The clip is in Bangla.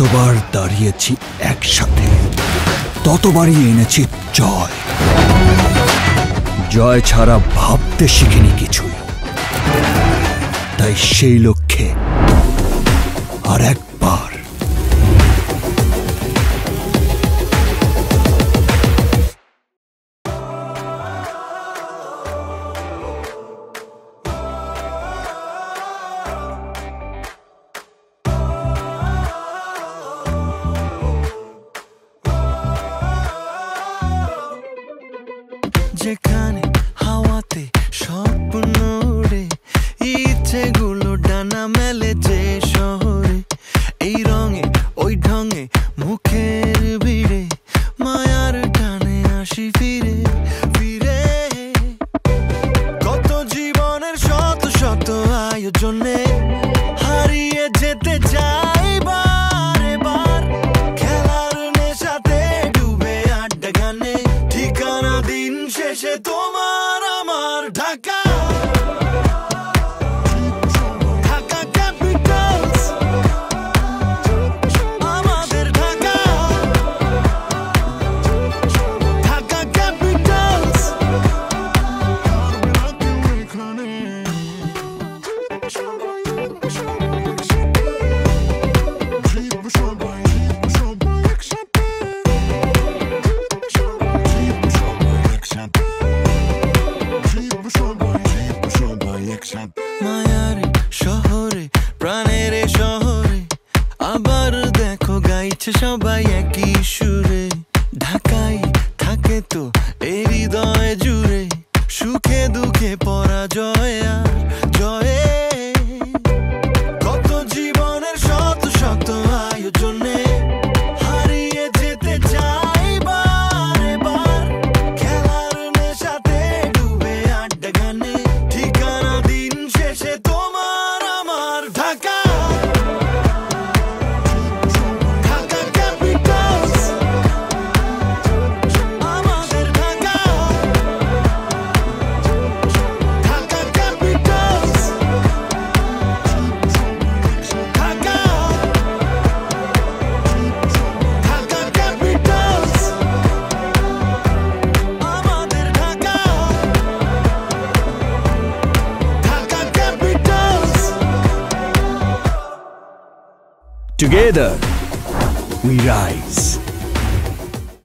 যতবার দাঁড়িয়েছি একসাথে ততবারই এনেছি জয়। জয় ছাড়া ভাবতে শিখিনি কিছুই, তাই সেই লক্ষ্যে আর একবার যেখানে হাওয়াতে স্বপ্ন উড়ে, ইচ্ছেগুলো ডানা মেলে যে শহরে, এই রঙে ওই ঢঙে মুখের ভিড়ে, মায়ার টানে আসি ফিরে ফিরে। কত জীবনের শত শত আয়োজনে হারিয়ে যেতে চাই বারে বার, খেলার নেশাতে ডুবে আড্ডা গানে, ঠিকানা দিন শেষে তোমার আমার ঢাকা। ঢাকা ক্যাপিটালস আমাদের ঢাকা। ঢাকা ক্যাপিটালস মায়ার শহরে, প্রাণের শহরে, আবার দেখো গাইছে সবাই একই সুরে। ঢাকায় থাকে তো এই হৃদয় জুড়ে, সুখে দুঃখে পরাজয় আর জয়ে। কত জীবনের শত শত আয়োজনে হারিয়ে যেতে চাই বারে বার, খেলার নেশাতে ডুবে আড্ডা গানে, ঠিকানা দিন শেষে তোমার আমার ঢাকা। ঢাকা ক্যাপিটালস আমাদের ঢাকা। ঢাকা ক্যাপিটালস ঢাকা। ঢাকা ক্যাপিটালস আমাদের Dhaka. Dhaka Capitals. together we rise.